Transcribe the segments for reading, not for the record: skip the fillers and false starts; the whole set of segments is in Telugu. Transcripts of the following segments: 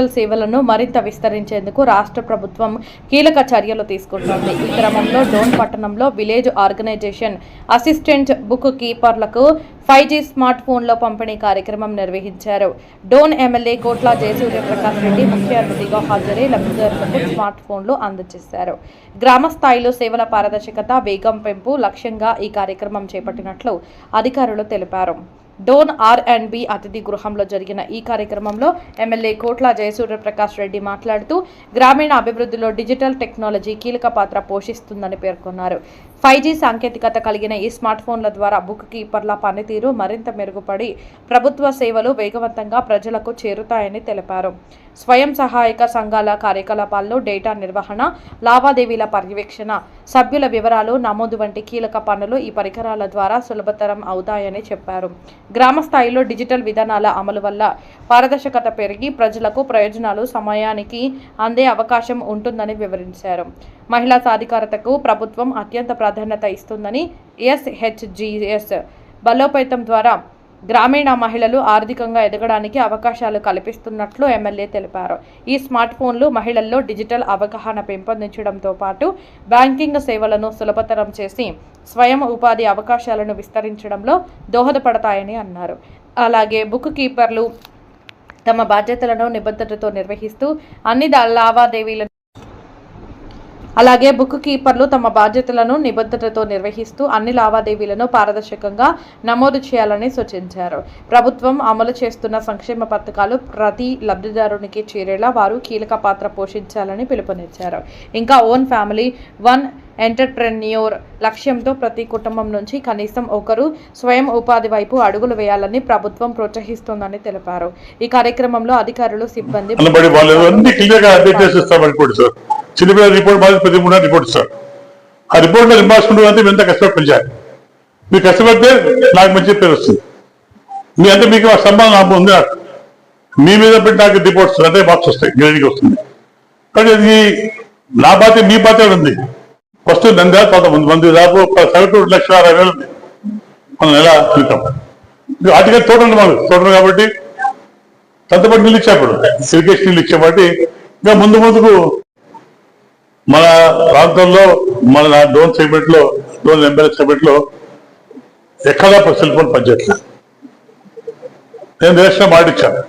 డిజిటల్ సేవలను మరింత విస్తరించేందుకు రాష్ట్ర ప్రభుత్వం కీలక చర్యలు తీసుకుంటోంది. ఈ క్రమంలో డోన్ పట్టణంలో విలేజ్ ఆర్గనైజేషన్ అసిస్టెంట్ బుక్ కీపర్లకు 5G స్మార్ట్ ఫోన్ల పంపిణీ కార్యక్రమం నిర్వహించారు. డోన్ ఎమ్మెల్యే కోట్ల జయసూర్యప్రకాష్ రెడ్డి ముఖ్య అతిథిగా హాజరై లబ్ధిదారులకు స్మార్ట్ ఫోన్లు అందజేశారు. గ్రామ స్థాయిలో సేవల పారదర్శకత, వేగం పెంపు లక్ష్యంగా ఈ కార్యక్రమం చేపట్టినట్లు అధికారులు తెలిపారు. డోన్ R&B అతిథి గృహంలో జరిగిన ఈ కార్యక్రమంలో ఎమ్మెల్యే కోట్ల జయసూర్యప్రకాష్ రెడ్డి మాట్లాడుతూ గ్రామీణ అభివృద్ధిలో డిజిటల్ టెక్నాలజీ కీలక పాత్ర పోషిస్తుందని పేర్కొన్నారు. 5G సాంకేతికత కలిగిన ఈ స్మార్ట్ ఫోన్ల ద్వారా బుక్ కీపర్ల పనితీరు మరింత మెరుగుపడి ప్రభుత్వ సేవలు వేగవంతంగా ప్రజలకు చేరుతాయని తెలిపారు. స్వయం సహాయక సంఘాల కార్యకలాపాల్లో డేటా నిర్వహణ, లావాదేవీల పర్యవేక్షణ, సభ్యుల వివరాలు నమోదు వంటి కీలక పనులు ఈ పరికరాల ద్వారా సులభతరం అవుతాయని చెప్పారు. గ్రామ స్థాయిలో డిజిటల్ విధానాల అమలు వల్ల పారదర్శకత పెరిగి ప్రజలకు ప్రయోజనాలు సమయానికి అందే అవకాశం ఉంటుందని వివరించారు. మహిళా సాధికారతకు ప్రభుత్వం అత్యంత ప్రాధాన్యత ఇస్తుందని SHGS బలోపేతం ద్వారా గ్రామీణ మహిళలు ఆర్థికంగా ఎదగడానికి అవకాశాలు కల్పిస్తున్నట్లు ఎమ్మెల్యే తెలిపారు. ఈ స్మార్ట్ ఫోన్లు మహిళల్లో డిజిటల్ అవగాహన పెంపొందించడంతో పాటు బ్యాంకింగ్ సేవలను సులభతరం చేసి స్వయం ఉపాధి అవకాశాలను విస్తరించడంలో దోహదపడతాయని అన్నారు. అలాగే బుక్ కీపర్లు తమ బాధ్యతలను నిబద్ధతతో నిర్వహిస్తూ అన్ని లావాదేవీలను అన్ని లావాదేవీలను పారదర్శకంగా నమోదు చేయాలని సూచించారు. ప్రభుత్వం అమలు చేస్తున్న సంక్షేమ పథకాలు ప్రతి లబ్ధిదారునికి చేరేలా వారు కీలక పాత్ర పోషించాలని పిలుపునిచ్చారు. ఇంకా ఓన్ ఫ్యామిలీ వన్ ఎంటర్ప్రెన్యూర్ లక్ష్యంతో ప్రతి కుటుంబం నుంచి కనీసం ఒకరు స్వయం ఉపాధి వైపు అడుగులు వేయాలని ప్రభుత్వం ప్రోత్సహిస్తోందని తెలిపారు. ఈ కార్యక్రమంలో అధికారులు, సిబ్బంది చిన్నపిల్లల రిపోర్ట్ బాధ 13 రిపోర్ట్ సార్. ఆ రిపోర్ట్ రింబార్స్మెంట్ అంటే ఎంత కష్టపడి పెంచాలి. మీరు కష్టపడితే నాకు మంచి పేరు వస్తుంది. మీ అంటే మీకు సంబంధం నాకు ఉంది. నాకు మీ మీద పెట్టి నాకు రిపోర్ట్స్ అంటే బాక్స్ వస్తాయి, గ్రేడింగ్ వస్తుంది. కానీ అది నా బాధ్యత, మీ బాధ్యత ఉంది. ఫస్ట్ నందా 11 మంది దాపు సగటు 2,60,000 ఉంది మన నెల ఇన్కమ్. వాటికి తోటలు కాబట్టి తనతో నీళ్ళు ఇచ్చేప్పుడు ఇరిగేషన్ నీళ్ళు ఇచ్చేపాటి ఇంకా ముందుకు మన ప్రాంతంలో మన డోన్ సెగ్మెంట్ లో, డోన్ ఎంబెల్ సెగ్మెంట్ లో ఎక్కడా సెల్ ఫోన్ పనిచేయట్లేదు. నేను రేషన్ మాటిచ్చాను.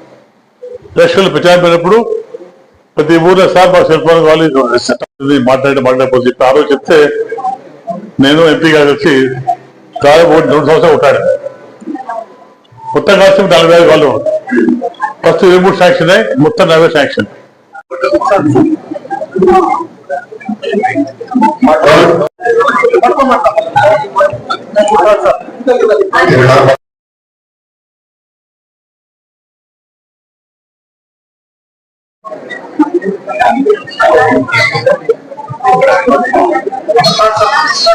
రేషన్లు ప్రచారమైనప్పుడు ప్రతి ఊర్లో సార్ మా సెల్ ఫోన్ కావాలి మాట్లాడిపోతే చెప్పి ఆ రోజు చెప్తే నేను ఎంపీ గారు వచ్చి దాదాపు 2 సంవత్సరాలు ఉంటాడు. కొత్త కాల్సి 40,000 వాళ్ళు ఫస్ట్ 23 శాంక్షన్ అయ్యి మొత్తం 40 శాంక్షన్.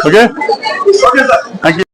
Okay? Thank you.